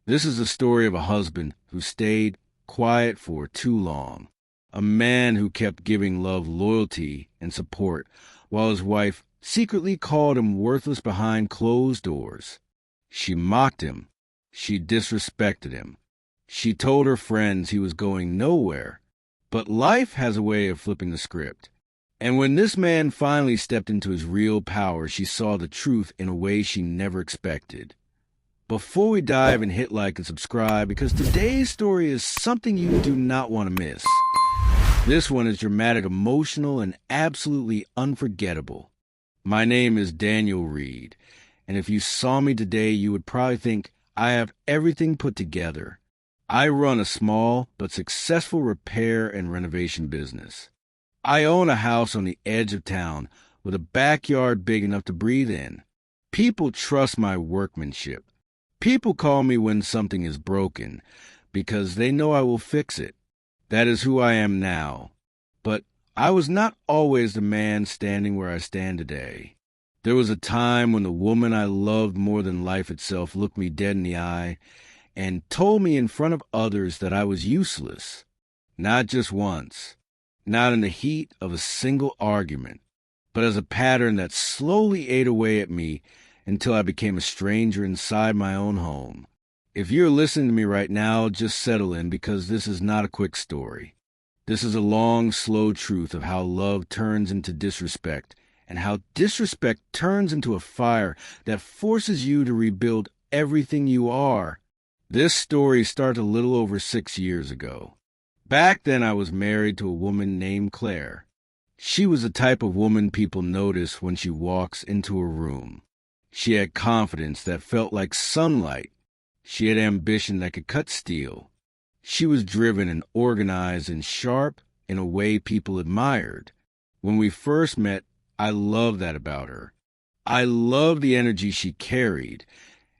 This is the story of a husband who stayed quiet for too long, a man who kept giving love loyalty and support while his wife secretly called him worthless behind closed doors. She mocked him. She disrespected him. She told her friends he was going nowhere. But life has a way of flipping the script. And when this man finally stepped into his real power, she saw the truth in a way she never expected. Before we dive and hit like and subscribe, because today's story is something you do not want to miss. This one is dramatic, emotional, and absolutely unforgettable. My name is Daniel Reed, and if you saw me today, you would probably think I have everything put together. I run a small but successful repair and renovation business. I own a house on the edge of town with a backyard big enough to breathe in. People trust my workmanship. People call me when something is broken because they know I will fix it. That is who I am now. But I was not always the man standing where I stand today. There was a time when the woman I loved more than life itself looked me dead in the eye and told me in front of others that I was useless. Not just once, not in the heat of a single argument, but as a pattern that slowly ate away at me until I became a stranger inside my own home. If you're listening to me right now, just settle in because this is not a quick story. This is a long, slow truth of how love turns into disrespect and how disrespect turns into a fire that forces you to rebuild everything you are. This story started a little over 6 years ago. Back then, I was married to a woman named Claire. She was the type of woman people notice when she walks into a room. She had confidence that felt like sunlight. She had ambition that could cut steel. She was driven and organized and sharp in a way people admired. When we first met, I loved that about her. I loved the energy she carried,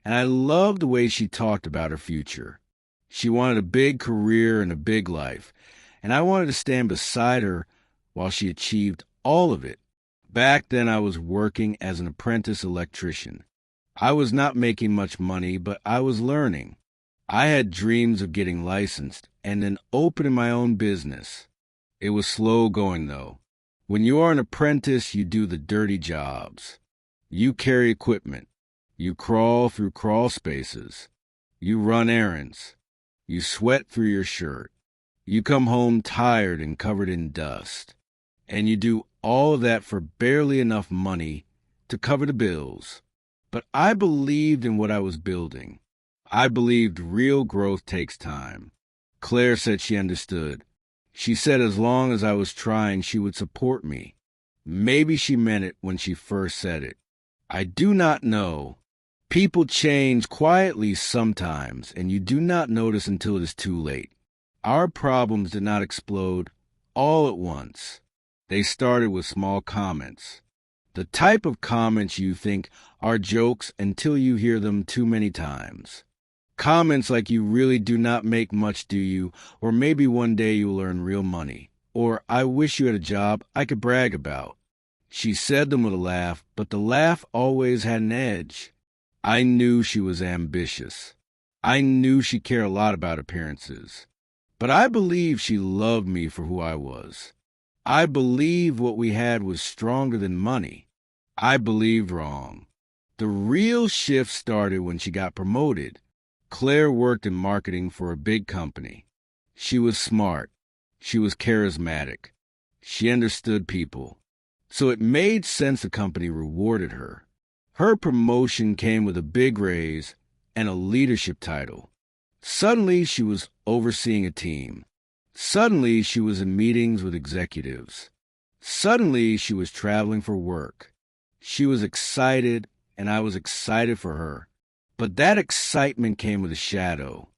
and I loved the way she talked about her future. She wanted a big career and a big life, and I wanted to stand beside her while she achieved all of it. Back then, I was working as an apprentice electrician. I was not making much money, but I was learning. I had dreams of getting licensed and then opening my own business. It was slow going, though. When you are an apprentice, you do the dirty jobs. You carry equipment. You crawl through crawl spaces. You run errands. You sweat through your shirt. You come home tired and covered in dust. And you do all of that for barely enough money to cover the bills. But I believed in what I was building. I believed real growth takes time. Claire said she understood. She said as long as I was trying, she would support me. Maybe she meant it when she first said it. I do not know. People change quietly sometimes, and you do not notice until it is too late. Our problems did not explode all at once. They started with small comments. The type of comments you think are jokes until you hear them too many times. Comments like "you really do not make much, do you?" Or "maybe one day you'll earn real money." Or "I wish you had a job I could brag about." She said them with a laugh, but the laugh always had an edge. I knew she was ambitious. I knew she cared a lot about appearances. But I believed she loved me for who I was. I believed what we had was stronger than money. I believed wrong. The real shift started when she got promoted. Claire worked in marketing for a big company. She was smart. She was charismatic. She understood people. So it made sense the company rewarded her. Her promotion came with a big raise and a leadership title. Suddenly, she was overseeing a team. Suddenly, she was in meetings with executives. Suddenly, she was traveling for work. She was excited, and I was excited for her. But that excitement came with a shadow.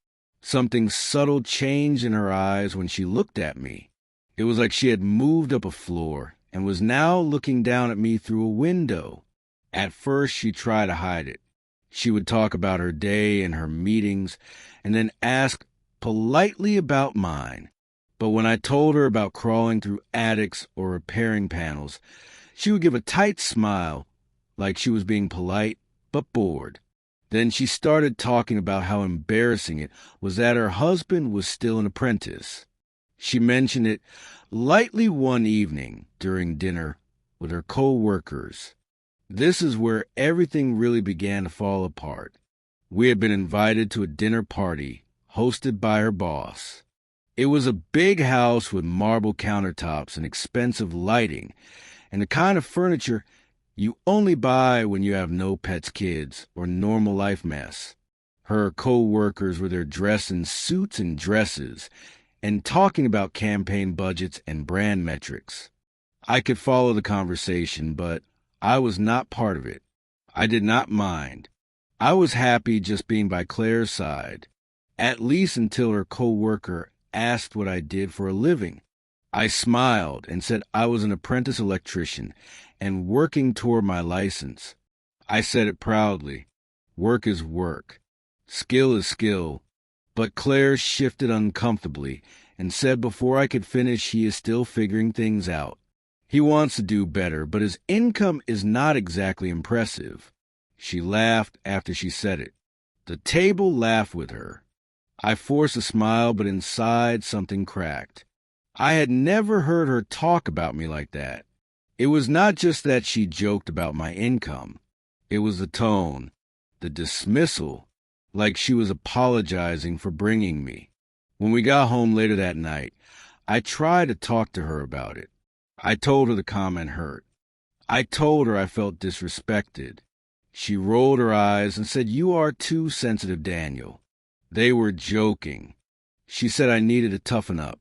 Something subtle changed in her eyes when she looked at me. It was like she had moved up a floor and was now looking down at me through a window. At first, she tried to hide it. She would talk about her day and her meetings, and then ask politely about mine. But when I told her about crawling through attics or repairing panels, she would give a tight smile, like she was being polite but bored. Then she started talking about how embarrassing it was that her husband was still an apprentice. She mentioned it lightly one evening during dinner with her co-workers. This is where everything really began to fall apart. We had been invited to a dinner party hosted by her boss. It was a big house with marble countertops and expensive lighting, and the kind of furniture you only buy when you have no pets, kids, or normal life mess. Her co-workers were there dressed in suits and dresses and talking about campaign budgets and brand metrics. I could follow the conversation, but I was not part of it. I did not mind. I was happy just being by Claire's side, at least until her co-worker asked what I did for a living. I smiled and said I was an apprentice electrician and working toward my license. I said it proudly. Work is work. Skill is skill. But Claire shifted uncomfortably and said before I could finish he is still figuring things out. He wants to do better, but his income is not exactly impressive. She laughed after she said it. The table laughed with her. I forced a smile, but inside something cracked. I had never heard her talk about me like that. It was not just that she joked about my income. It was the tone, the dismissal, like she was apologizing for bringing me. When we got home later that night, I tried to talk to her about it. I told her the comment hurt. I told her I felt disrespected. She rolled her eyes and said, "You are too sensitive, Daniel." They were joking. She said I needed to toughen up.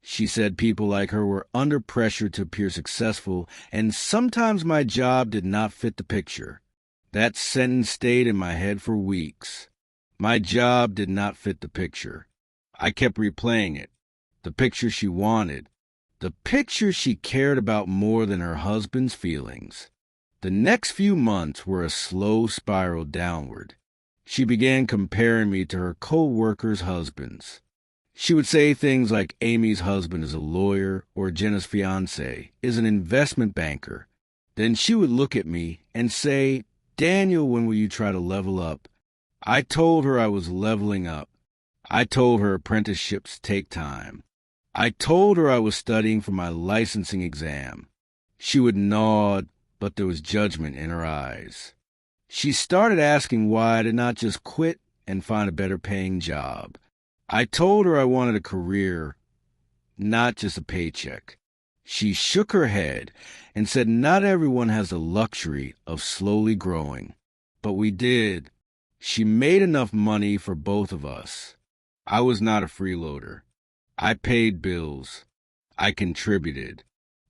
She said people like her were under pressure to appear successful, and sometimes my job did not fit the picture. That sentence stayed in my head for weeks. My job did not fit the picture. I kept replaying it. The picture she wanted. The picture she cared about more than her husband's feelings. The next few months were a slow spiral downward. She began comparing me to her co-workers' husbands. She would say things like Amy's husband is a lawyer or Jenna's fiancé is an investment banker. Then she would look at me and say, "Daniel, when will you try to level up?" I told her I was leveling up. I told her apprenticeships take time. I told her I was studying for my licensing exam. She would nod, but there was judgment in her eyes. She started asking why I did not just quit and find a better paying job. I told her I wanted a career, not just a paycheck. She shook her head and said not everyone has the luxury of slowly growing. But we did. She made enough money for both of us. I was not a freeloader. I paid bills. I contributed.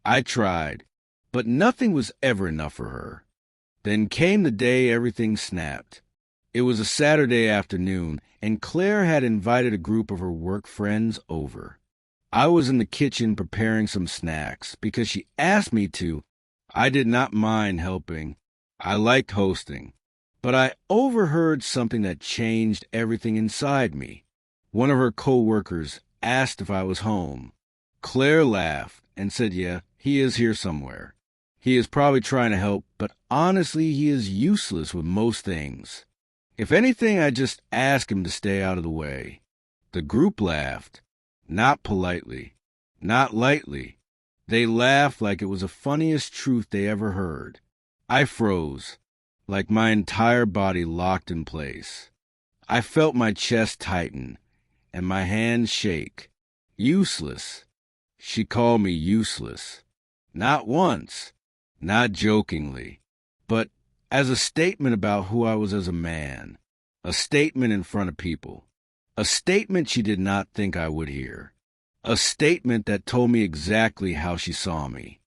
I tried, but nothing was ever enough for her. Then came the day everything snapped. It was a Saturday afternoon, and Claire had invited a group of her work friends over. I was in the kitchen preparing some snacks because she asked me to. I did not mind helping. I liked hosting. But I overheard something that changed everything inside me. One of her co-workers asked if I was home. Claire laughed and said, "Yeah, he is here somewhere. He is probably trying to help, but honestly, he is useless with most things. If anything, I just ask him to stay out of the way." The group laughed, not politely, not lightly. They laughed like it was the funniest truth they ever heard. I froze, like my entire body locked in place. I felt my chest tighten and my hands shake. Useless. She called me useless. Not once, not jokingly, but as a statement about who I was as a man, a statement in front of people, a statement she did not think I would hear, a statement that told me exactly how she saw me.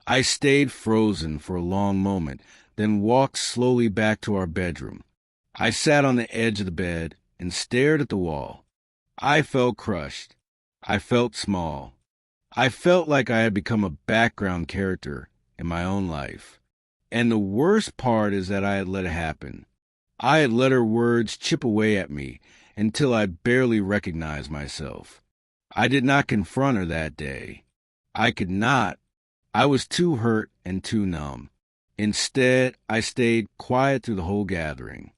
I stayed frozen for a long moment, then walked slowly back to our bedroom. I sat on the edge of the bed and stared at the wall. I felt crushed. I felt small. I felt like I had become a background character in my own life. And the worst part is that I had let it happen. I had let her words chip away at me until I barely recognized myself. I did not confront her that day. I could not. I was too hurt and too numb. Instead, I stayed quiet through the whole gathering.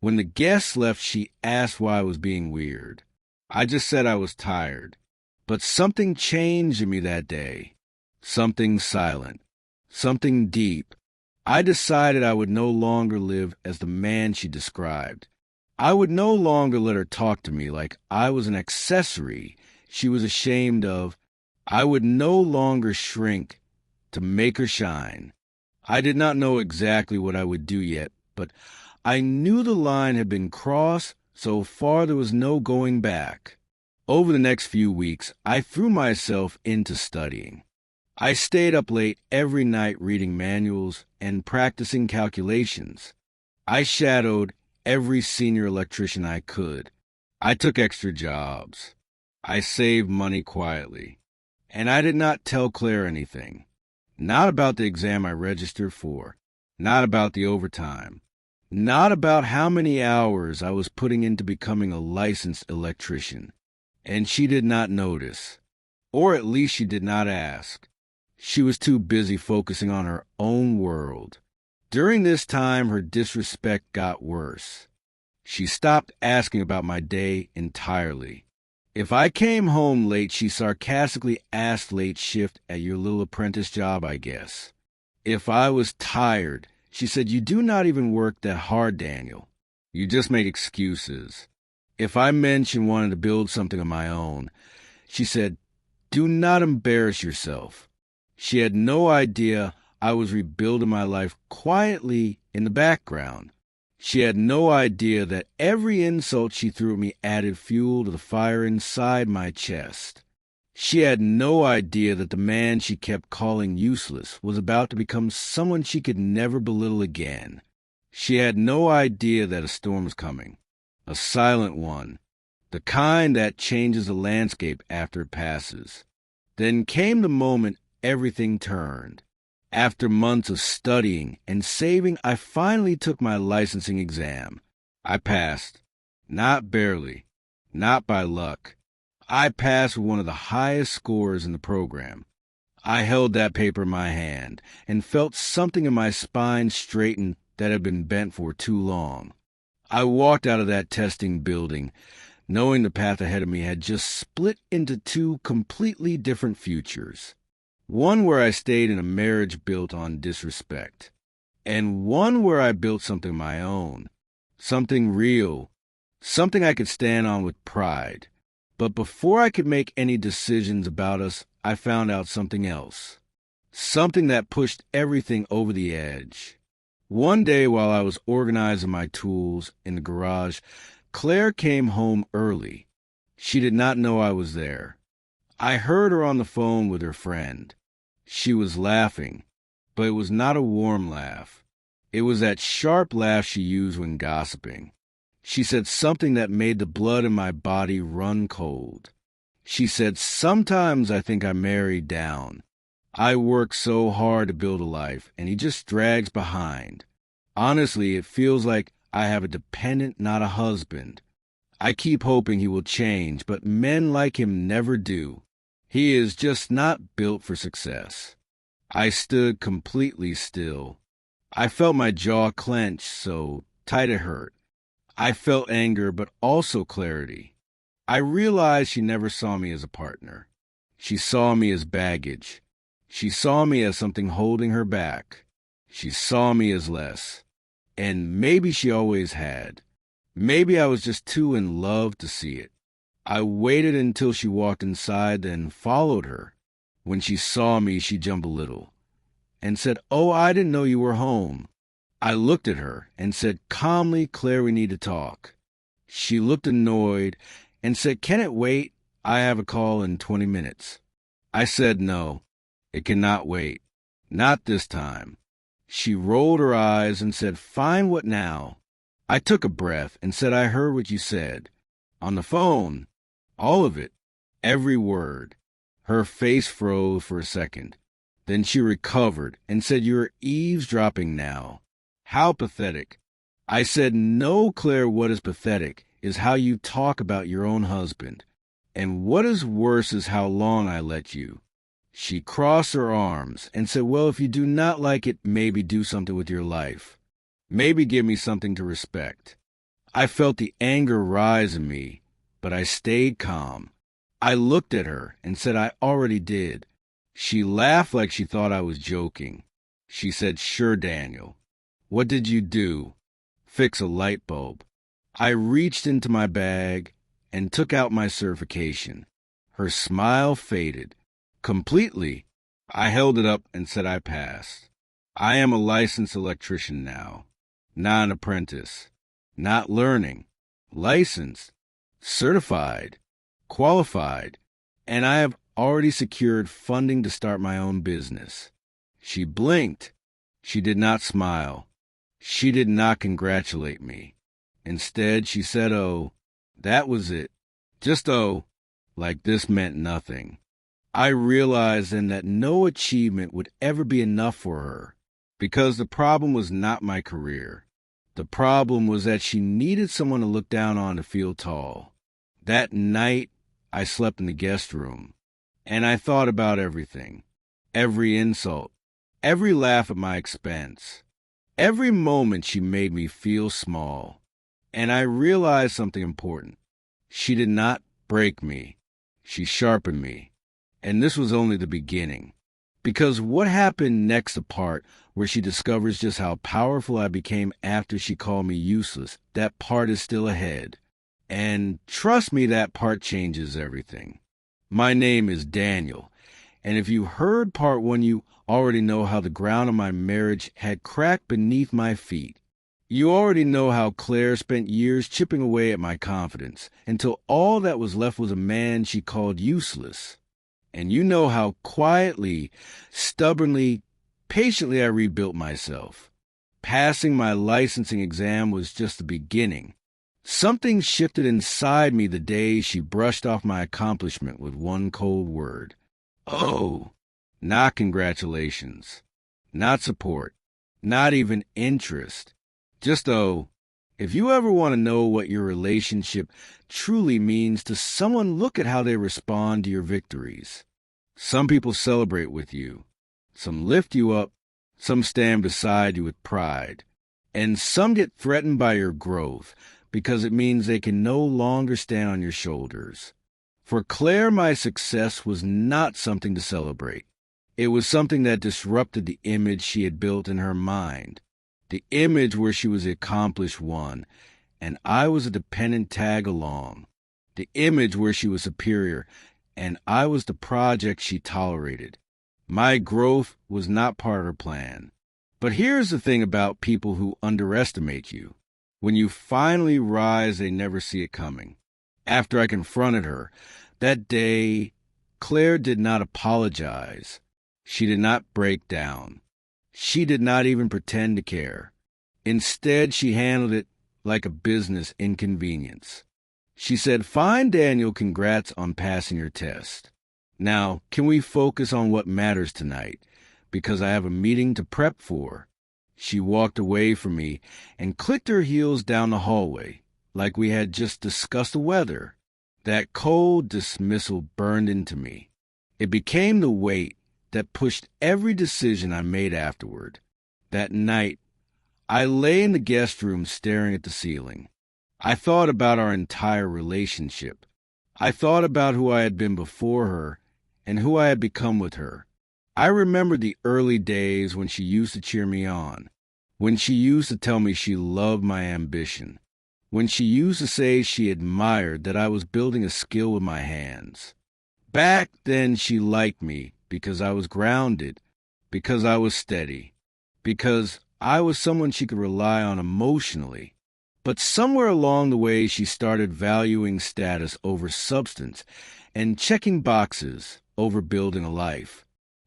When the guests left, she asked why I was being weird. I just said I was tired. But something changed in me that day. Something silent. Something deep. I decided I would no longer live as the man she described. I would no longer let her talk to me like I was an accessory she was ashamed of. I would no longer shrink to make her shine. I did not know exactly what I would do yet, but I knew the line had been crossed. So far there was no going back. Over the next few weeks, I threw myself into studying. I stayed up late every night reading manuals and practicing calculations. I shadowed every senior electrician I could. I took extra jobs. I saved money quietly. And I did not tell Claire anything. Not about the exam I registered for. Not about the overtime. Not about how many hours I was putting into becoming a licensed electrician. And she did not notice. Or at least she did not ask. She was too busy focusing on her own world. During this time, her disrespect got worse. She stopped asking about my day entirely. If I came home late, she sarcastically asked late shift at your little apprentice job, I guess. If I was tired, she said, you do not even work that hard, Daniel. You just make excuses. If I mentioned wanting to build something of my own, she said, do not embarrass yourself. She had no idea I was rebuilding my life quietly in the background. She had no idea that every insult she threw at me added fuel to the fire inside my chest. She had no idea that the man she kept calling useless was about to become someone she could never belittle again. She had no idea that a storm was coming, a silent one, the kind that changes the landscape after it passes. Then came the moment everything turned. After months of studying and saving, I finally took my licensing exam. I passed. Not barely. Not by luck. I passed with one of the highest scores in the program. I held that paper in my hand and felt something in my spine straighten that had been bent for too long. I walked out of that testing building, knowing the path ahead of me had just split into two completely different futures. One where I stayed in a marriage built on disrespect, and one where I built something of my own, something real, something I could stand on with pride. But before I could make any decisions about us, I found out something else, something that pushed everything over the edge. One day while I was organizing my tools in the garage, Claire came home early. She did not know I was there. I heard her on the phone with her friend. She was laughing, but it was not a warm laugh. It was that sharp laugh she used when gossiping. She said something that made the blood in my body run cold. She said, sometimes I think I married down. I work so hard to build a life, and he just drags behind. Honestly, it feels like I have a dependent, not a husband. I keep hoping he will change, but men like him never do. He is just not built for success. I stood completely still. I felt my jaw clench so tight it hurt. I felt anger, but also clarity. I realized she never saw me as a partner. She saw me as baggage. She saw me as something holding her back. She saw me as less. And maybe she always had. Maybe I was just too in love to see it. I waited until she walked inside, then followed her. When she saw me, she jumped a little and said, "Oh, I didn't know you were home." I looked at her and said calmly, "Claire, we need to talk." She looked annoyed and said, "Can it wait? I have a call in 20 minutes. I said, "No, it cannot wait. Not this time." She rolled her eyes and said, "Fine, what now?" I took a breath and said, "I heard what you said. On the phone. All of it. Every word." Her face froze for a second. Then she recovered and said, "You're eavesdropping now. How pathetic." I said, "No, Claire, what is pathetic is how you talk about your own husband. And what is worse is how long I let you." She crossed her arms and said, "Well, if you do not like it, maybe do something with your life. Maybe give me something to respect." I felt the anger rise in me, but I stayed calm. I looked at her and said I already did. She laughed like she thought I was joking. She said, "Sure, Daniel. What did you do?" "Fix a light bulb." I reached into my bag and took out my certification. Her smile faded. Completely. I held it up and said I passed. I am a licensed electrician now. Not an apprentice. Not learning. Licensed. Certified. Qualified. And I have already secured funding to start my own business. She blinked. She did not smile. She did not congratulate me. Instead, she said, "Oh, that was it. Just oh," like this meant nothing. I realized then that no achievement would ever be enough for her, because the problem was not my career. The problem was that she needed someone to look down on to feel tall. That night, I slept in the guest room, and I thought about everything. Every insult, every laugh at my expense, every moment she made me feel small. And I realized something important. She did not break me. She sharpened me. And this was only the beginning. Because what happened next, the part where she discovers just how powerful I became after she called me useless, that part is still ahead. And trust me, that part changes everything. My name is Daniel. And if you heard part one, you already know how the ground of my marriage had cracked beneath my feet. You already know how Claire spent years chipping away at my confidence until all that was left was a man she called useless. And you know how quietly, stubbornly, patiently I rebuilt myself. Passing my licensing exam was just the beginning. Something shifted inside me the day she brushed off my accomplishment with one cold word. Oh, not congratulations, not support, not even interest. Just oh, if you ever want to know what your relationship truly means to someone, look at how they respond to your victories. Some people celebrate with you. Some lift you up. Some stand beside you with pride. And some get threatened by your growth because it means they can no longer stand on your shoulders. For Claire, my success was not something to celebrate. It was something that disrupted the image she had built in her mind. The image where she was the accomplished one, and I was a dependent tag along. The image where she was superior, and I was the project she tolerated. My growth was not part of her plan. But here's the thing about people who underestimate you. When you finally rise, they never see it coming. After I confronted her, that day, Claire did not apologize. She did not break down. She did not even pretend to care. Instead, she handled it like a business inconvenience. She said, "Fine, Daniel, congrats on passing your test. Now, can we focus on what matters tonight? Because I have a meeting to prep for." She walked away from me and clicked her heels down the hallway, like we had just discussed the weather. That cold dismissal burned into me. It became the weight that pushed every decision I made afterward. That night, I lay in the guest room staring at the ceiling. I thought about our entire relationship. I thought about who I had been before her and who I had become with her. I remembered the early days when she used to cheer me on, when she used to tell me she loved my ambition, when she used to say she admired that I was building a skill with my hands. Back then, she liked me because I was grounded, because I was steady, because I was someone she could rely on emotionally. But somewhere along the way, she started valuing status over substance and checking boxes over building a life.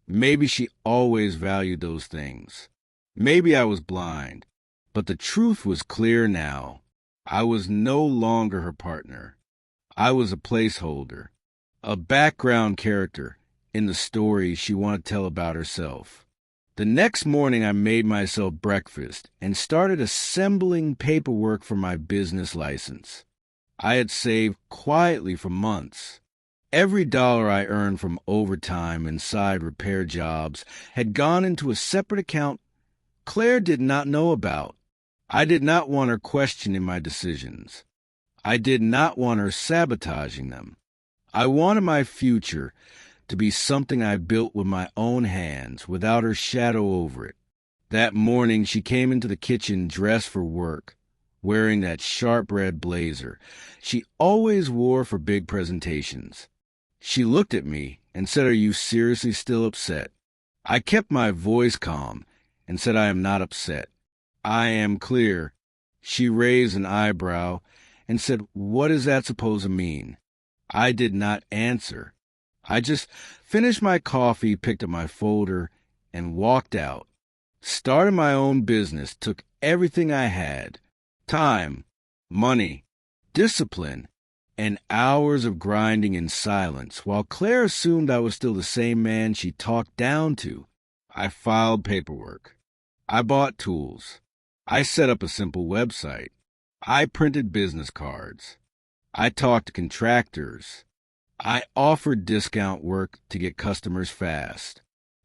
Maybe she always valued those things. Maybe I was blind, but the truth was clear now. I was no longer her partner. I was a placeholder, a background character in the story she wanted to tell about herself. The next morning, I made myself breakfast and started assembling paperwork for my business license. I had saved quietly for months. Every dollar I earned from overtime and side repair jobs had gone into a separate account Claire did not know about. I did not want her questioning my decisions. I did not want her sabotaging them. I wanted my future to be something I built with my own hands, without her shadow over it. That morning, she came into the kitchen dressed for work, wearing that sharp red blazer she always wore for big presentations. She looked at me and said, "Are you seriously still upset?" I kept my voice calm and said, "I am not upset. I am clear." She raised an eyebrow and said, "What is that supposed to mean?" I did not answer. I just finished my coffee, picked up my folder, and walked out. Starting my own business took everything I had: time, money, discipline, and hours of grinding in silence, while Claire assumed I was still the same man she talked down to. I filed paperwork. I bought tools. I set up a simple website. I printed business cards. I talked to contractors. I offered discount work to get customers fast.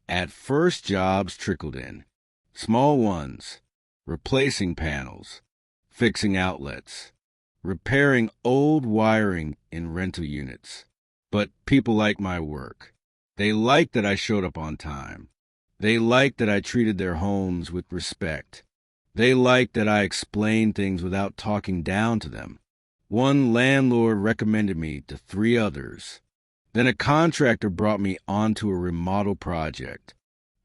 At first, jobs trickled in. Small ones: replacing panels, fixing outlets, repairing old wiring in rental units. But people liked my work. They liked that I showed up on time. They liked that I treated their homes with respect. They liked that I explained things without talking down to them. One landlord recommended me to 3 others. Then a contractor brought me onto a remodel project.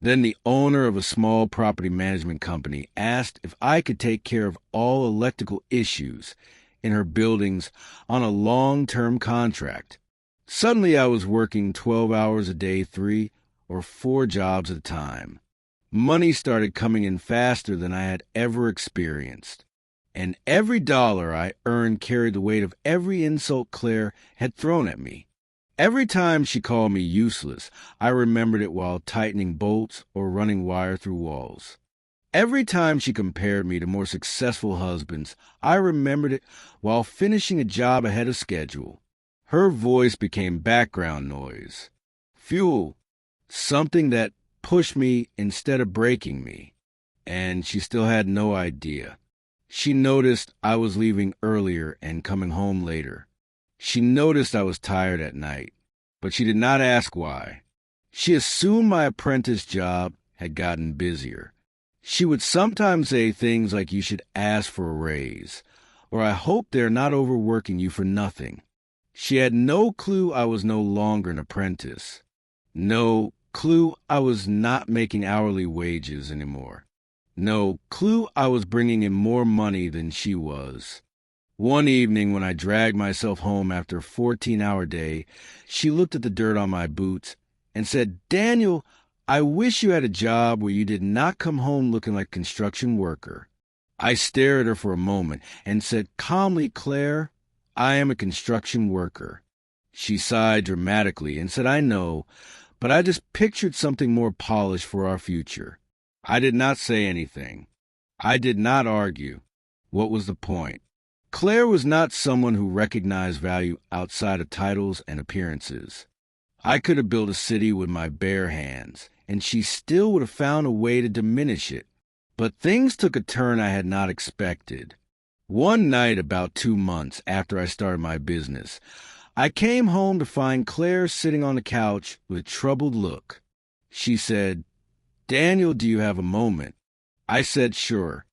Then the owner of a small property management company asked if I could take care of all electrical issues in her buildings on a long-term contract. Suddenly I was working 12 hours a day, 3 or 4 jobs at a time. Money started coming in faster than I had ever experienced. And every dollar I earned carried the weight of every insult Claire had thrown at me. Every time she called me useless, I remembered it while tightening bolts or running wire through walls. Every time she compared me to more successful husbands, I remembered it while finishing a job ahead of schedule. Her voice became background noise, fuel, something that pushed me instead of breaking me. And she still had no idea. She noticed I was leaving earlier and coming home later. She noticed I was tired at night, but she did not ask why. She assumed my apprentice job had gotten busier. She would sometimes say things like, "You should ask for a raise," or "I hope they're not overworking you for nothing." She had no clue I was no longer an apprentice. No clue I was not making hourly wages anymore. No clue I was bringing in more money than she was. One evening, when I dragged myself home after a 14-hour day, she looked at the dirt on my boots and said, "Daniel, I wish you had a job where you did not come home looking like a construction worker." I stared at her for a moment and said calmly, "Claire, I am a construction worker." She sighed dramatically and said, "I know, but I just pictured something more polished for our future." I did not say anything. I did not argue. What was the point? Claire was not someone who recognized value outside of titles and appearances. I could have built a city with my bare hands, and she still would have found a way to diminish it. But things took a turn I had not expected. One night, about 2 months after I started my business, I came home to find Claire sitting on the couch with a troubled look. She said, "Daniel, do you have a moment?" I said, "Sure."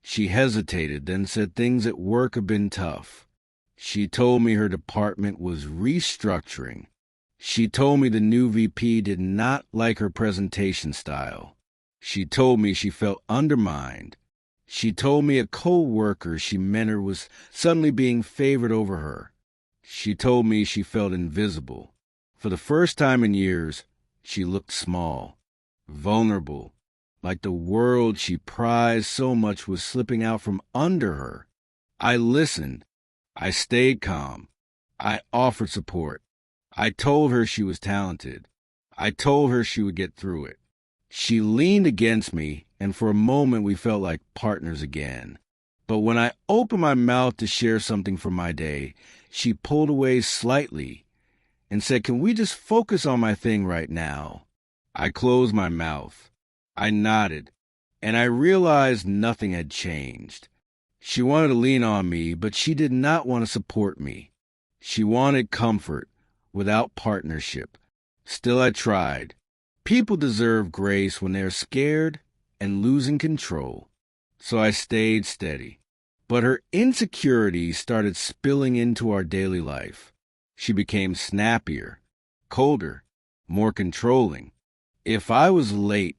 She hesitated, then said, "Things at work have been tough." She told me her department was restructuring. She told me the new VP did not like her presentation style. She told me she felt undermined. She told me a co-worker she mentored was suddenly being favored over her. She told me she felt invisible. For the first time in years, she looked small, vulnerable, like the world she prized so much was slipping out from under her. I listened. I stayed calm. I offered support. I told her she was talented. I told her she would get through it. She leaned against me, and for a moment we felt like partners again. But when I opened my mouth to share something from my day, she pulled away slightly and said, "Can we just focus on my thing right now?" I closed my mouth. I nodded, and I realized nothing had changed. She wanted to lean on me, but she did not want to support me. She wanted comfort without partnership. Still, I tried. People deserve grace when they are scared and losing control. So I stayed steady. But her insecurities started spilling into our daily life. She became snappier, colder, more controlling. If I was late,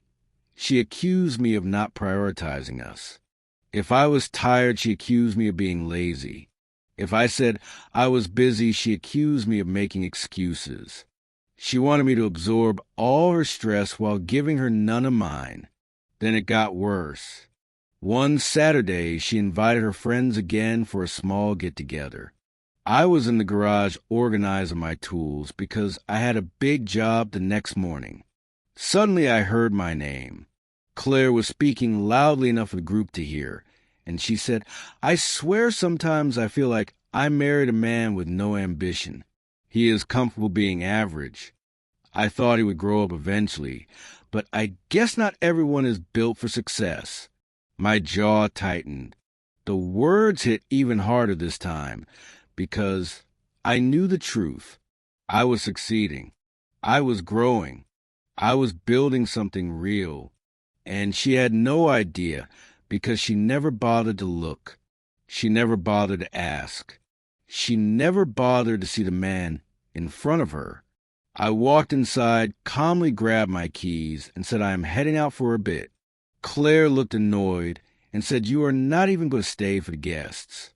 she accused me of not prioritizing us. If I was tired, she accused me of being lazy. If I said I was busy, she accused me of making excuses. She wanted me to absorb all her stress while giving her none of mine. Then it got worse. One Saturday, she invited her friends again for a small get-together. I was in the garage organizing my tools because I had a big job the next morning. Suddenly, I heard my name. Claire was speaking loudly enough for the group to hear, and she said, "I swear sometimes I feel like I married a man with no ambition. He is comfortable being average. I thought he would grow up eventually, but I guess not everyone is built for success." My jaw tightened. The words hit even harder this time because I knew the truth. I was succeeding. I was growing. I was building something real. And she had no idea because she never bothered to look. She never bothered to ask. She never bothered to see the man in front of her. I walked inside, calmly grabbed my keys, and said, "I am heading out for a bit." Claire looked annoyed and said, "You are not even going to stay for the guests."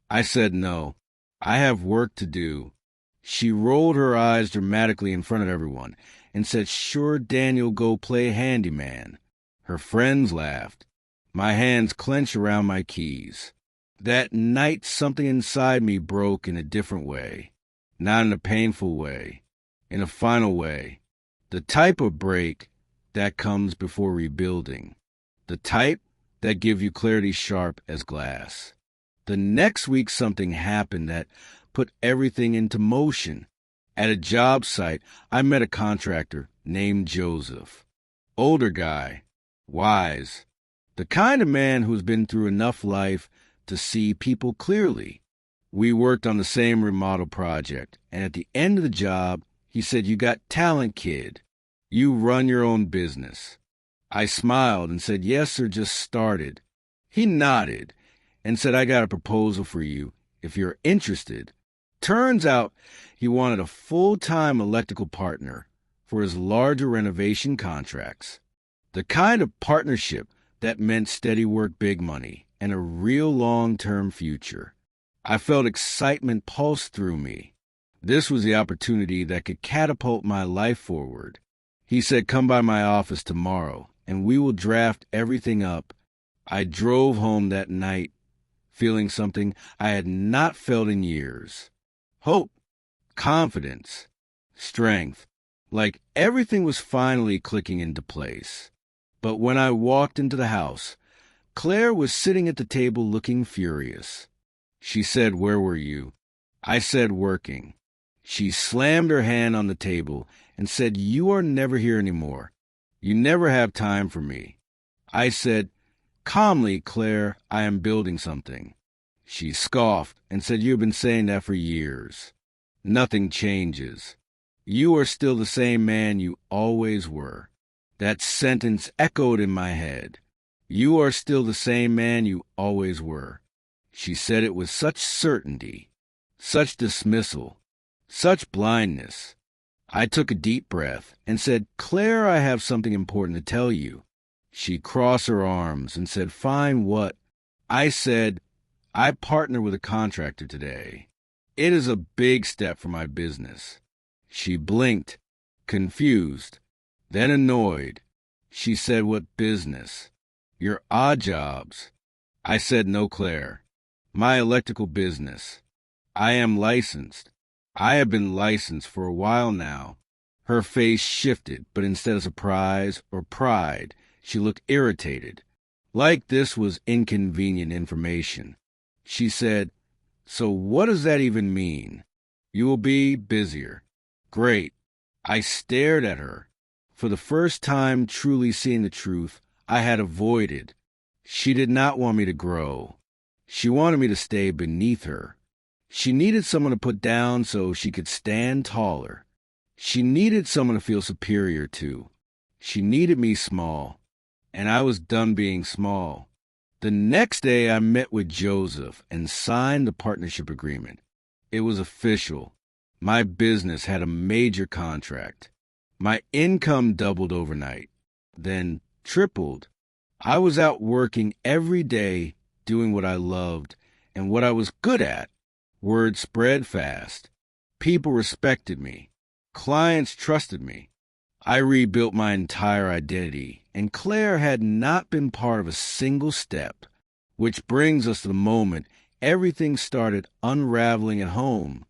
I said, "No, I have work to do." She rolled her eyes dramatically in front of everyone and said, "Sure, Daniel, go play handyman." Her friends laughed. My hands clenched around my keys. That night, something inside me broke in a different way. Not in a painful way. In a final way. The type of break that comes before rebuilding. The type that gives you clarity sharp as glass. The next week, something happened that put everything into motion. At a job site, I met a contractor named Joseph. Older guy. Wise. The kind of man who's been through enough life to see people clearly. We worked on the same remodel project, and at the end of the job, he said, "You got talent, kid. You run your own business." I smiled and said, "Yes, sir, just started." He nodded and said, "I got a proposal for you if you're interested." Turns out he wanted a full-time electrical partner for his larger renovation contracts. The kind of partnership that meant steady work, big money, and a real long-term future. I felt excitement pulse through me. This was the opportunity that could catapult my life forward. He said, "Come by my office tomorrow, and we will draft everything up." I drove home that night, feeling something I had not felt in years. Hope, confidence, strength, like everything was finally clicking into place. But when I walked into the house, Claire was sitting at the table looking furious. She said, "Where were you?" I said, "Working." She slammed her hand on the table and said, "You are never here anymore. You never have time for me." I said, "Calmly, Claire, I am building something." She scoffed and said, "You have been saying that for years. Nothing changes. You are still the same man you always were." That sentence echoed in my head. "You are still the same man you always were." She said it with such certainty, such dismissal, such blindness. I took a deep breath and said, "Claire, I have something important to tell you." She crossed her arms and said, "Fine, what?" I said, "I partner with a contractor today. It is a big step for my business." She blinked, confused, then annoyed. She said, "What business?" "Your odd jobs." I said, "No, Claire. My electrical business. I am licensed. I have been licensed for a while now." Her face shifted, but instead of surprise or pride, she looked irritated, like this was inconvenient information. She said, "So what does that even mean?" "You will be busier." "Great." I stared at her. For the first time, truly seeing the truth I had avoided. She did not want me to grow. She wanted me to stay beneath her. She needed someone to put down so she could stand taller. She needed someone to feel superior to. She needed me small, and I was done being small. The next day, I met with Joseph and signed the partnership agreement. It was official. My business had a major contract. My income doubled overnight, then tripled. I was out working every day, doing what I loved and what I was good at. Word spread fast. People respected me. Clients trusted me. I rebuilt my entire identity, and Claire had not been part of a single step. Which brings us to the moment everything started unraveling at home.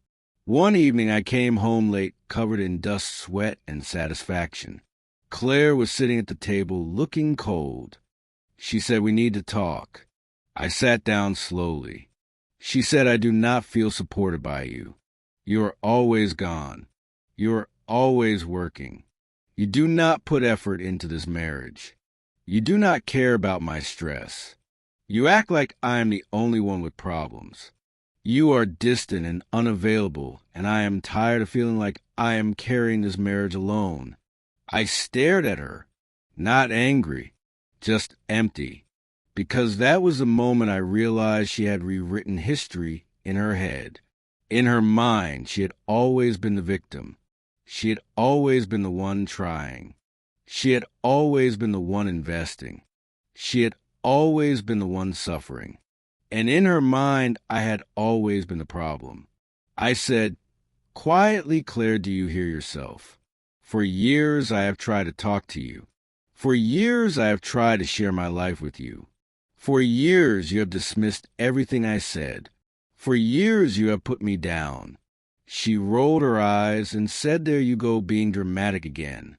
One evening I came home late, covered in dust, sweat, and satisfaction. Claire was sitting at the table, looking cold. She said, "We need to talk." I sat down slowly. She said, "I do not feel supported by you. You are always gone. You are always working. You do not put effort into this marriage. You do not care about my stress. You act like I am the only one with problems. You are distant and unavailable, and I am tired of feeling like I am carrying this marriage alone." I stared at her, not angry, just empty, because that was the moment I realized she had rewritten history in her head. In her mind, she had always been the victim. She had always been the one trying. She had always been the one investing. She had always been the one suffering. And in her mind, I had always been the problem. I said, "Quietly, Claire, do you hear yourself? For years I have tried to talk to you. For years I have tried to share my life with you. For years you have dismissed everything I said. For years you have put me down." She rolled her eyes and said, "There you go, being dramatic again."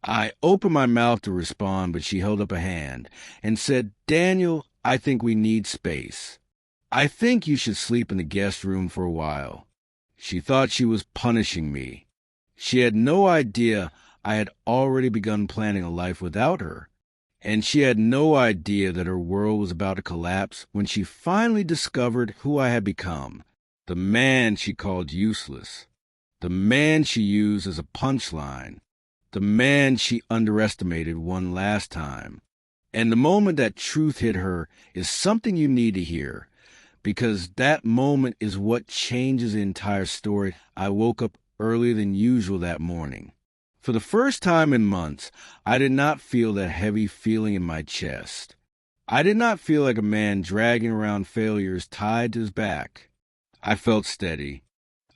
I opened my mouth to respond, but she held up a hand and said, "Daniel, I think we need space. I think you should sleep in the guest room for a while." She thought she was punishing me. She had no idea I had already begun planning a life without her. And she had no idea that her world was about to collapse when she finally discovered who I had become. The man she called useless. The man she used as a punchline. The man she underestimated one last time. And the moment that truth hit her is something you need to hear, because that moment is what changes the entire story. I woke up earlier than usual that morning. For the first time in months, I did not feel that heavy feeling in my chest. I did not feel like a man dragging around failures tied to his back. I felt steady.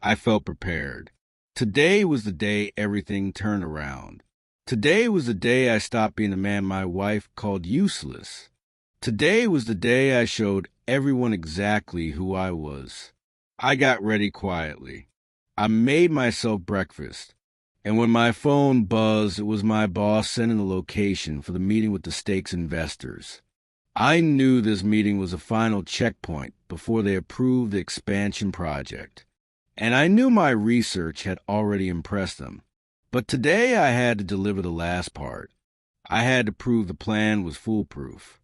I felt prepared. Today was the day everything turned around. Today was the day I stopped being the man my wife called useless. Today was the day I showed everyone exactly who I was. I got ready quietly. I made myself breakfast. And when my phone buzzed, it was my boss sending the location for the meeting with the stakes investors. I knew this meeting was a final checkpoint before they approved the expansion project. And I knew my research had already impressed them. But today I had to deliver the last part. I had to prove the plan was foolproof.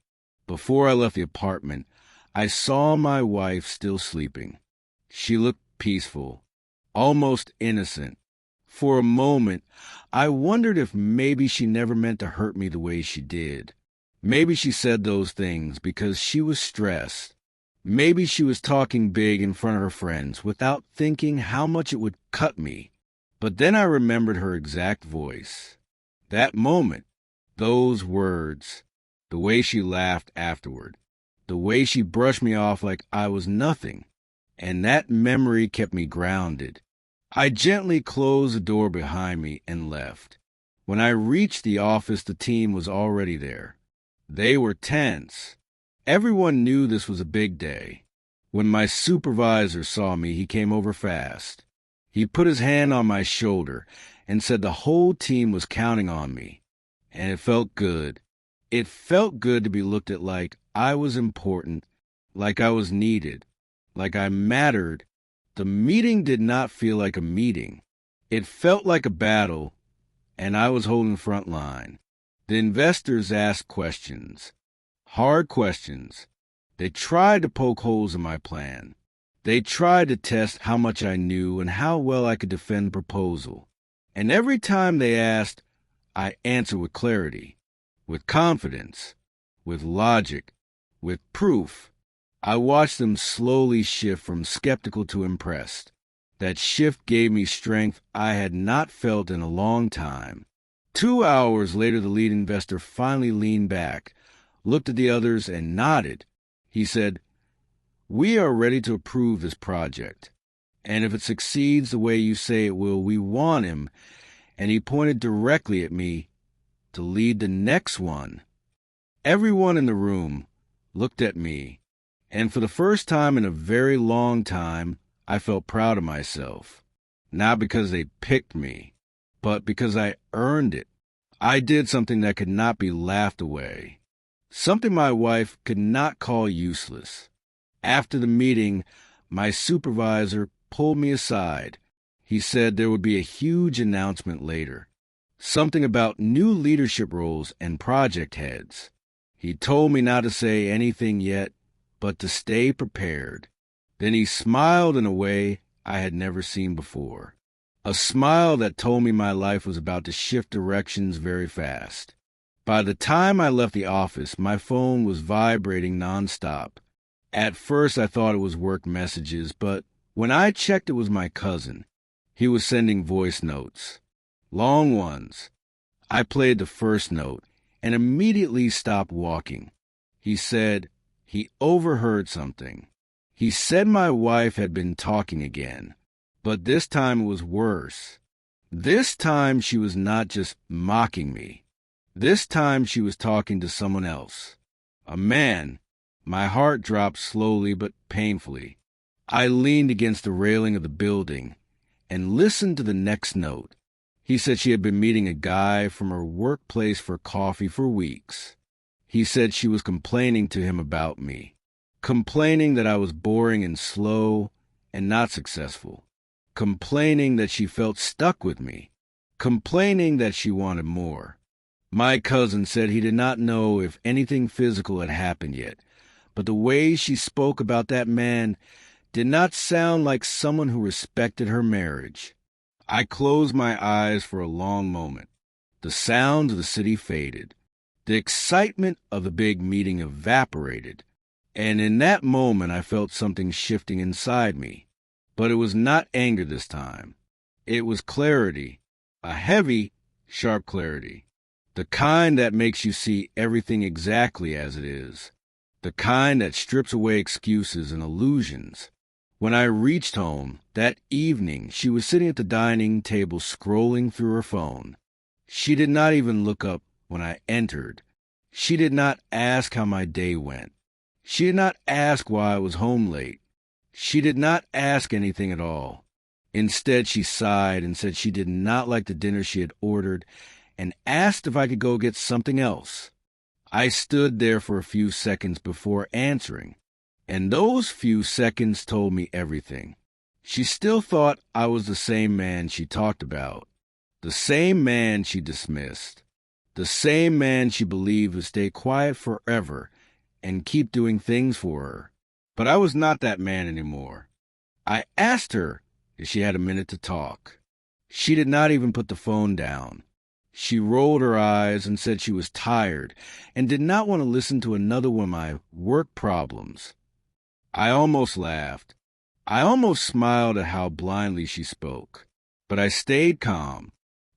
Before I left the apartment, I saw my wife still sleeping. She looked peaceful, almost innocent. For a moment, I wondered if maybe she never meant to hurt me the way she did. Maybe she said those things because she was stressed. Maybe she was talking big in front of her friends without thinking how much it would cut me. But then I remembered her exact voice. That moment, those words, the way she laughed afterward, the way she brushed me off like I was nothing. And that memory kept me grounded. I gently closed the door behind me and left. When I reached the office, the team was already there. They were tense. Everyone knew this was a big day. When my supervisor saw me, he came over fast. He put his hand on my shoulder and said the whole team was counting on me. And it felt good. It felt good to be looked at like I was important, like I was needed, like I mattered. The meeting did not feel like a meeting. It felt like a battle, and I was holding the front line. The investors asked questions, hard questions. They tried to poke holes in my plan. They tried to test how much I knew and how well I could defend the proposal. And every time they asked, I answered with clarity, with confidence, with logic, with proof. I watched them slowly shift from skeptical to impressed. That shift gave me strength I had not felt in a long time. 2 hours later, the lead investor finally leaned back, looked at the others, and nodded. He said, "We are ready to approve this project. And if it succeeds the way you say it will, we want him," and he pointed directly at me, "to lead the next one." Everyone in the room looked at me, and for the first time in a very long time, I felt proud of myself. Not because they picked me, but because I earned it. I did something that could not be laughed away, something my wife could not call useless. After the meeting, my supervisor pulled me aside. He said there would be a huge announcement later, something about new leadership roles and project heads. He told me not to say anything yet, but to stay prepared. Then he smiled in a way I had never seen before, a smile that told me my life was about to shift directions very fast. By the time I left the office, my phone was vibrating nonstop. At first, I thought it was work messages, but when I checked, it was my cousin. He was sending voice notes, long ones. I played the first note and immediately stopped walking. He said he overheard something. He said my wife had been talking again, but this time it was worse. This time she was not just mocking me. This time she was talking to someone else, a man. My heart dropped slowly but painfully. I leaned against the railing of the building and listened to the next note. He said she had been meeting a guy from her workplace for coffee for weeks. He said she was complaining to him about me, complaining that I was boring and slow and not successful, complaining that she felt stuck with me, complaining that she wanted more. My cousin said he did not know if anything physical had happened yet, but the way she spoke about that man did not sound like someone who respected her marriage. I closed my eyes for a long moment. The sounds of the city faded. The excitement of the big meeting evaporated. And in that moment, I felt something shifting inside me. But it was not anger this time. It was clarity, a heavy, sharp clarity. The kind that makes you see everything exactly as it is. The kind that strips away excuses and illusions. When I reached home that evening, she was sitting at the dining table scrolling through her phone. She did not even look up when I entered. She did not ask how my day went. She did not ask why I was home late. She did not ask anything at all. Instead, she sighed and said she did not like the dinner she had ordered and asked if I could go get something else. I stood there for a few seconds before answering, and those few seconds told me everything. She still thought I was the same man she talked about, the same man she dismissed, the same man she believed would stay quiet forever and keep doing things for her. But I was not that man anymore. I asked her if she had a minute to talk. She did not even put the phone down. She rolled her eyes and said she was tired and did not want to listen to another one of my work problems. I almost laughed. I almost smiled at how blindly she spoke. But I stayed calm.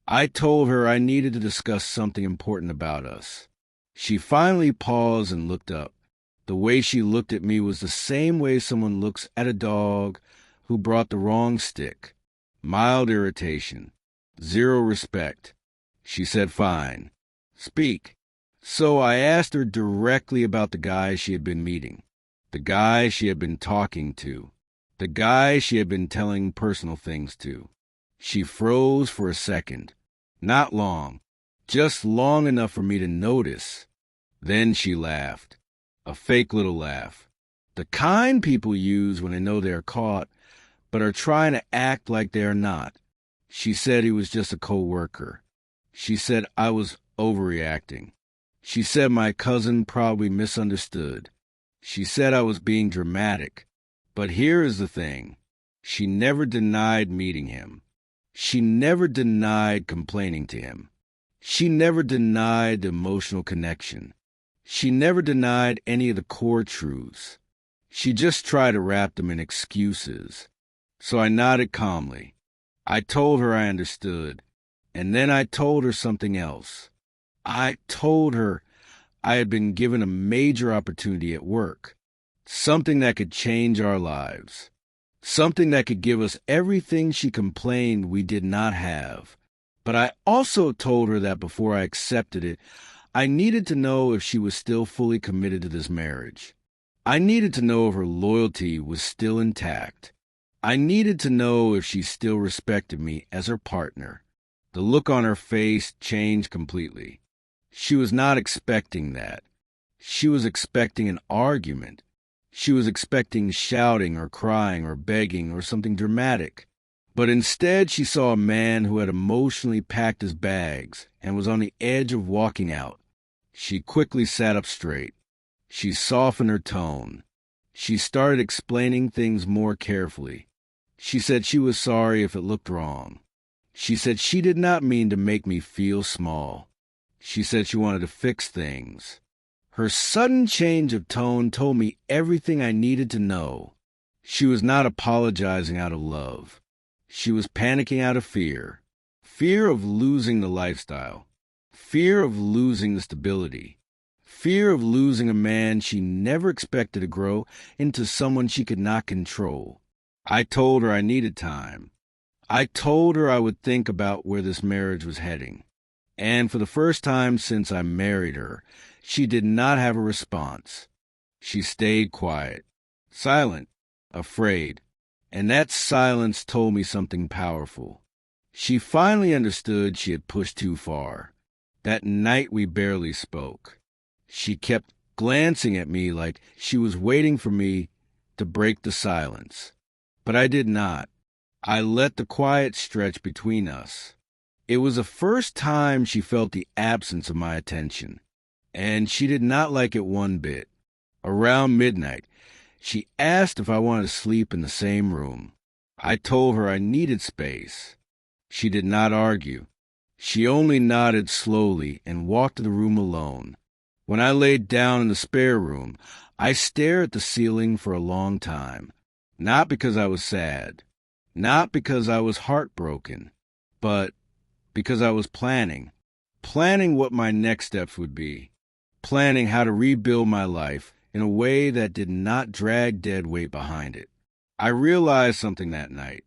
I told her I needed to discuss something important about us. She finally paused and looked up. The way she looked at me was the same way someone looks at a dog who brought the wrong stick. Mild irritation. Zero respect. She said, "Fine. Speak." So I asked her directly about the guy she had been meeting, the guy she had been talking to, the guy she had been telling personal things to. She froze for a second. Not long. Just long enough for me to notice. Then she laughed. A fake little laugh. The kind people use when they know they are caught, but are trying to act like they are not. She said he was just a co-worker. She said I was overreacting. She said my cousin probably misunderstood. She said I was being dramatic. But here is the thing. She never denied meeting him. She never denied complaining to him. She never denied the emotional connection. She never denied any of the core truths. She just tried to wrap them in excuses. So I nodded calmly. I told her I understood. And then I told her something else. I told her I had been given a major opportunity at work. Something that could change our lives. Something that could give us everything she complained we did not have. But I also told her that before I accepted it, I needed to know if she was still fully committed to this marriage. I needed to know if her loyalty was still intact. I needed to know if she still respected me as her partner. The look on her face changed completely. She was not expecting that. She was expecting an argument. She was expecting shouting or crying or begging or something dramatic. But instead she saw a man who had emotionally packed his bags and was on the edge of walking out. She quickly sat up straight. She softened her tone. She started explaining things more carefully. She said she was sorry if it looked wrong. She said she did not mean to make me feel small. She said she wanted to fix things. Her sudden change of tone told me everything I needed to know. She was not apologizing out of love. She was panicking out of fear. Fear of losing the lifestyle. Fear of losing the stability. Fear of losing a man she never expected to grow into someone she could not control. I told her I needed time. I told her I would think about where this marriage was heading. And for the first time since I married her, she did not have a response. She stayed quiet, silent, afraid, and that silence told me something powerful. She finally understood she had pushed too far. That night we barely spoke. She kept glancing at me like she was waiting for me to break the silence. But I did not. I let the quiet stretch between us. It was the first time she felt the absence of my attention, and she did not like it one bit. Around midnight, she asked if I wanted to sleep in the same room. I told her I needed space. She did not argue. She only nodded slowly and walked to the room alone. When I laid down in the spare room, I stared at the ceiling for a long time, not because I was sad, not because I was heartbroken, but because I was planning what my next steps would be, planning how to rebuild my life in a way that did not drag dead weight behind it. I realized something that night.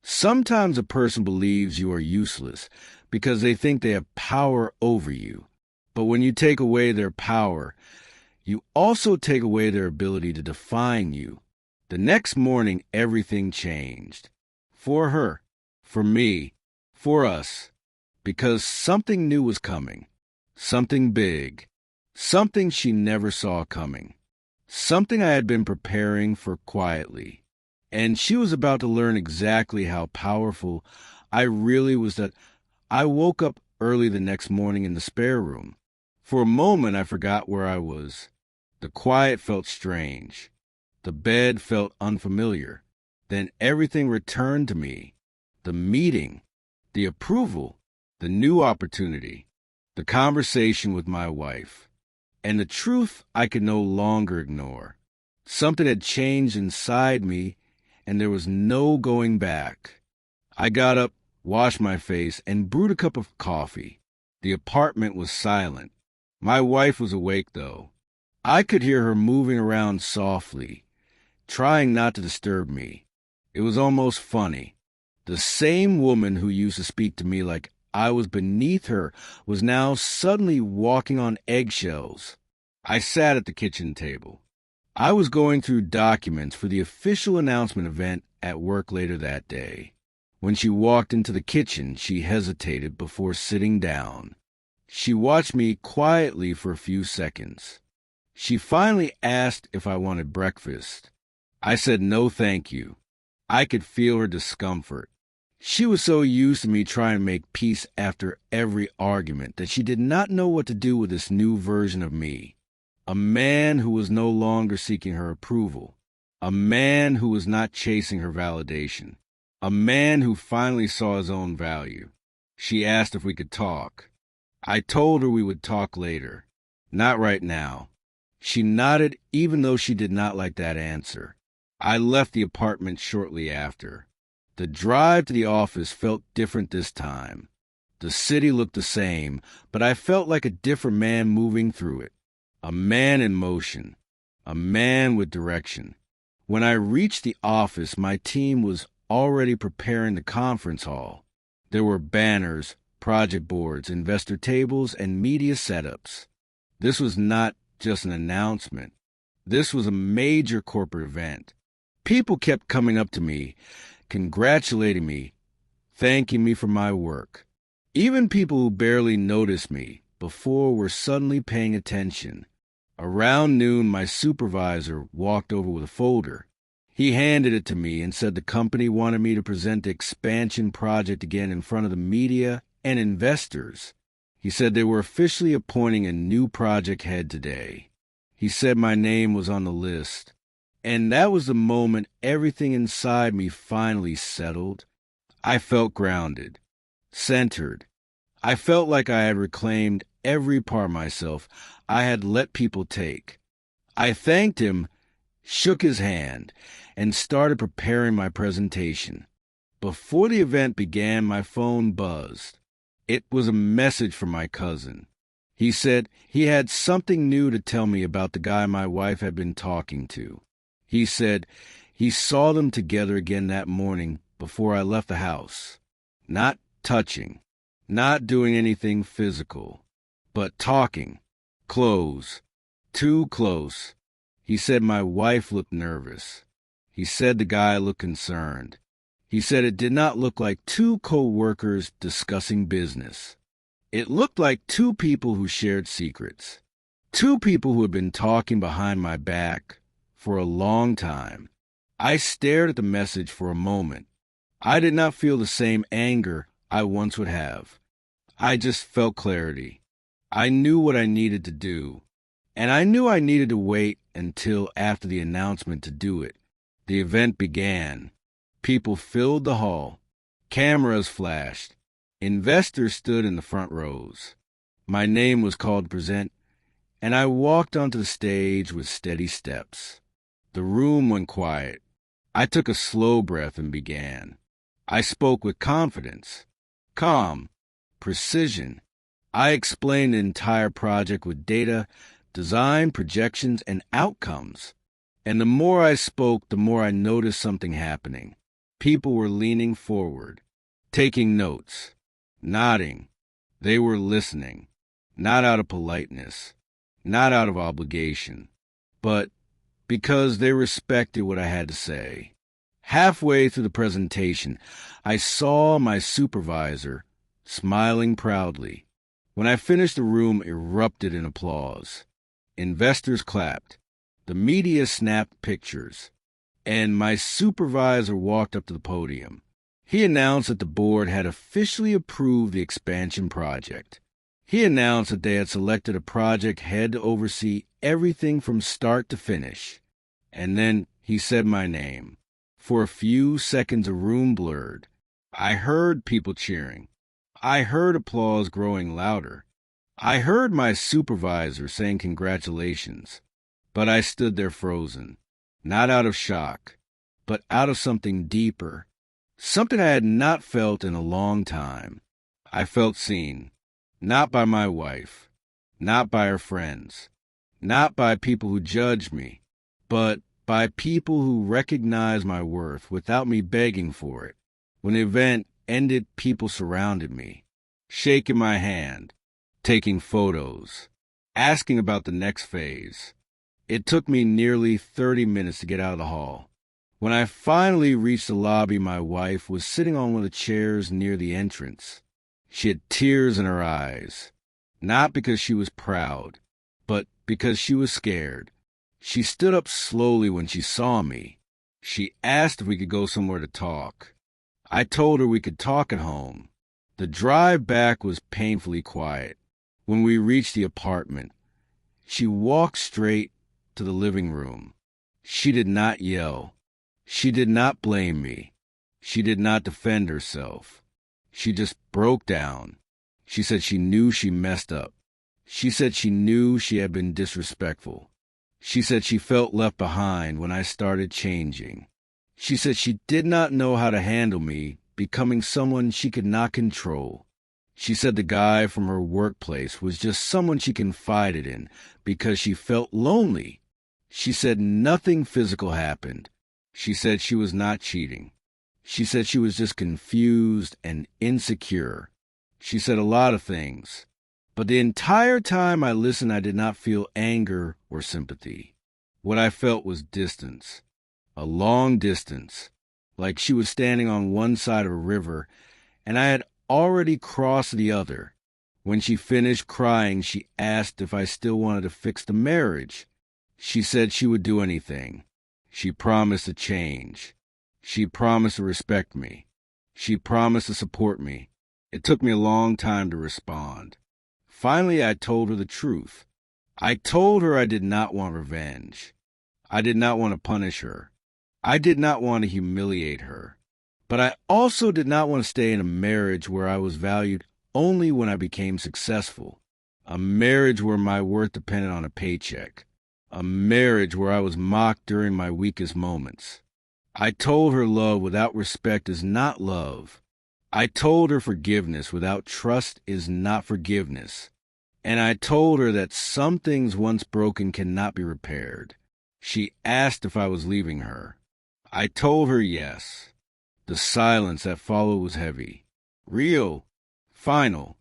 Sometimes a person believes you are useless because they think they have power over you. But when you take away their power, you also take away their ability to define you. The next morning, everything changed. For her, for me, for us. Because something new was coming. Something big. Something she never saw coming. Something I had been preparing for quietly. And she was about to learn exactly how powerful I really was. That I woke up early the next morning in the spare room. For a moment, I forgot where I was. The quiet felt strange. The bed felt unfamiliar. Then everything returned to me. The meeting, the approval, the new opportunity, the conversation with my wife, and the truth I could no longer ignore. Something had changed inside me, and there was no going back. I got up, washed my face, and brewed a cup of coffee. The apartment was silent. My wife was awake, though. I could hear her moving around softly, trying not to disturb me. It was almost funny. The same woman who used to speak to me like I was beneath her was now suddenly walking on eggshells. I sat at the kitchen table. I was going through documents for the official announcement event at work later that day. When she walked into the kitchen, she hesitated before sitting down. She watched me quietly for a few seconds. She finally asked if I wanted breakfast. I said no thank you. I could feel her discomfort. She was so used to me trying to make peace after every argument that she did not know what to do with this new version of me. A man who was no longer seeking her approval. A man who was not chasing her validation. A man who finally saw his own value. She asked if we could talk. I told her we would talk later. Not right now. She nodded, even though she did not like that answer. I left the apartment shortly after. The drive to the office felt different this time. The city looked the same, but I felt like a different man moving through it. A man in motion. A man with direction. When I reached the office, my team was already preparing the conference hall. There were banners, project boards, investor tables, and media setups. This was not just an announcement. This was a major corporate event. People kept coming up to me, congratulating me, thanking me for my work. Even people who barely noticed me before were suddenly paying attention. Around noon, my supervisor walked over with a folder. He handed it to me and said the company wanted me to present the expansion project again in front of the media and investors. He said they were officially appointing a new project head today. He said my name was on the list. And that was the moment everything inside me finally settled. I felt grounded, centered. I felt like I had reclaimed every part of myself I had let people take. I thanked him, shook his hand, and started preparing my presentation. Before the event began, my phone buzzed. It was a message from my cousin. He said he had something new to tell me about the guy my wife had been talking to. He said he saw them together again that morning before I left the house. Not touching, not doing anything physical, but talking, close, too close. He said my wife looked nervous. He said the guy looked concerned. He said it did not look like two co-workers discussing business. It looked like two people who shared secrets. Two people who had been talking behind my back for a long time. I stared at the message for a moment. I did not feel the same anger I once would have. I just felt clarity. I knew what I needed to do. And I knew I needed to wait until after the announcement to do it. The event began. People filled the hall. Cameras flashed. Investors stood in the front rows. My name was called to present, and I walked onto the stage with steady steps. The room went quiet. I took a slow breath and began. I spoke with confidence, calm, precision. I explained the entire project with data, design, projections, and outcomes. And the more I spoke, the more I noticed something happening. People were leaning forward, taking notes, nodding. They were listening, not out of politeness, not out of obligation, but because they respected what I had to say. Halfway through the presentation, I saw my supervisor smiling proudly. When I finished, the room erupted in applause. Investors clapped. The media snapped pictures. And my supervisor walked up to the podium. He announced that the board had officially approved the expansion project. He announced that they had selected a project head to oversee everything from start to finish. And then he said my name. For a few seconds, the room blurred. I heard people cheering. I heard applause growing louder. I heard my supervisor saying congratulations. But I stood there frozen, not out of shock, but out of something deeper, something I had not felt in a long time. I felt seen, not by my wife, not by her friends, not by people who judged me, but by people who recognized my worth without me begging for it. When the event ended, people surrounded me, shaking my hand, taking photos, asking about the next phase. It took me nearly 30 minutes to get out of the hall. When I finally reached the lobby, my wife was sitting on one of the chairs near the entrance. She had tears in her eyes, not because she was proud, but because she was scared. She stood up slowly when she saw me. She asked if we could go somewhere to talk. I told her we could talk at home. The drive back was painfully quiet. When we reached the apartment, She walked straight to the living room. She did not yell. She did not blame me. She did not defend herself. She just broke down. She said she knew she messed up. She said she knew she had been disrespectful. She said she felt left behind when I started changing. She said she did not know how to handle me becoming someone she could not control. She said the guy from her workplace was just someone she confided in because she felt lonely. She said nothing physical happened. She said she was not cheating. She said she was just confused and insecure. She said a lot of things. But the entire time I listened, I did not feel anger or sympathy. What I felt was distance. A long distance. Like she was standing on one side of a river, and I had already crossed the other. When she finished crying, she asked if I still wanted to fix the marriage. She said she would do anything. She promised to change. She promised to respect me. She promised to support me. It took me a long time to respond. Finally, I told her the truth. I told her I did not want revenge. I did not want to punish her. I did not want to humiliate her. But I also did not want to stay in a marriage where I was valued only when I became successful. A marriage where my worth depended on a paycheck. A marriage where I was mocked during my weakest moments. I told her love without respect is not love. I told her forgiveness without trust is not forgiveness. And I told her that some things once broken cannot be repaired. She asked if I was leaving her. I told her yes. The silence that followed was heavy. Real. Final.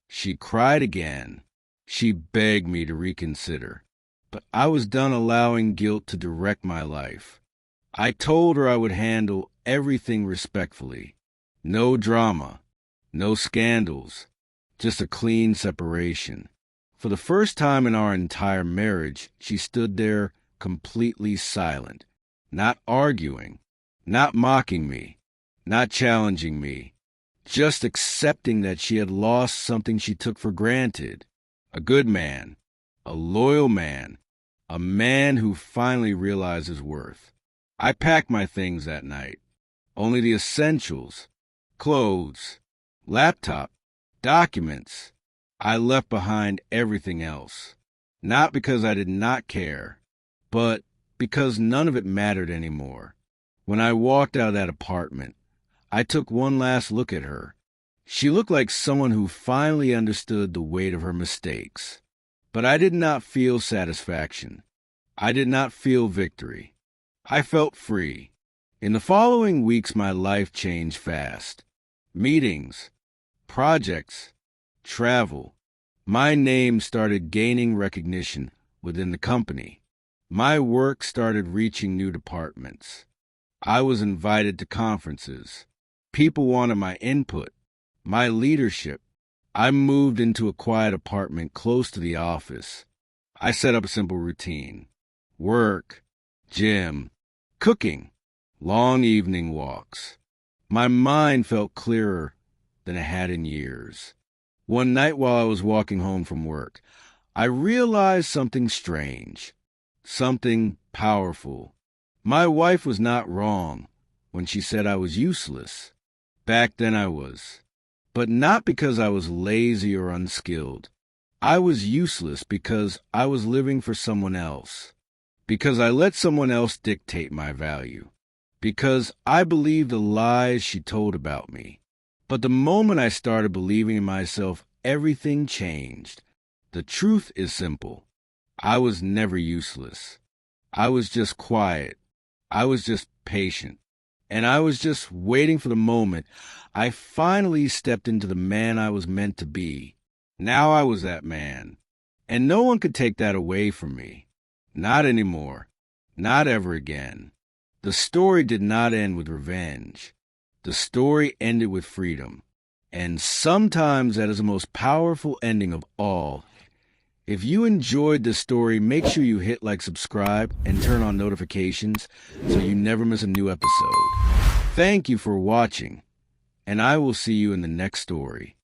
She cried again. She begged me to reconsider. But I was done allowing guilt to direct my life. I told her I would handle everything respectfully. No drama, no scandals, just a clean separation. For the first time in our entire marriage, she stood there completely silent, not arguing, not mocking me, not challenging me, just accepting that she had lost something she took for granted. A good man, a loyal man, a man who finally realized his worth. I packed my things that night, only the essentials. Clothes, laptop, documents. I left behind everything else. Not because I did not care, but because none of it mattered anymore. When I walked out of that apartment, I took one last look at her. She looked like someone who finally understood the weight of her mistakes. But I did not feel satisfaction. I did not feel victory. I felt free. In the following weeks, my life changed fast. Meetings, projects, travel. My name started gaining recognition within the company. My work started reaching new departments. I was invited to conferences. People wanted my input, my leadership. I moved into a quiet apartment close to the office. I set up a simple routine. Work, gym, cooking, long evening walks. My mind felt clearer than it had in years. One night while I was walking home from work, I realized something strange, something powerful. My wife was not wrong when she said I was useless. Back then I was. But not because I was lazy or unskilled. I was useless because I was living for someone else. Because I let someone else dictate my value. Because I believed the lies she told about me. But the moment I started believing in myself, everything changed. The truth is simple. I was never useless. I was just quiet. I was just patient. And I was just waiting for the moment I finally stepped into the man I was meant to be. Now I was that man. And no one could take that away from me. Not anymore. Not ever again. The story did not end with revenge. The story ended with freedom. And sometimes that is the most powerful ending of all. If you enjoyed this story, make sure you hit like, subscribe, and turn on notifications so you never miss a new episode. Thank you for watching, and I will see you in the next story.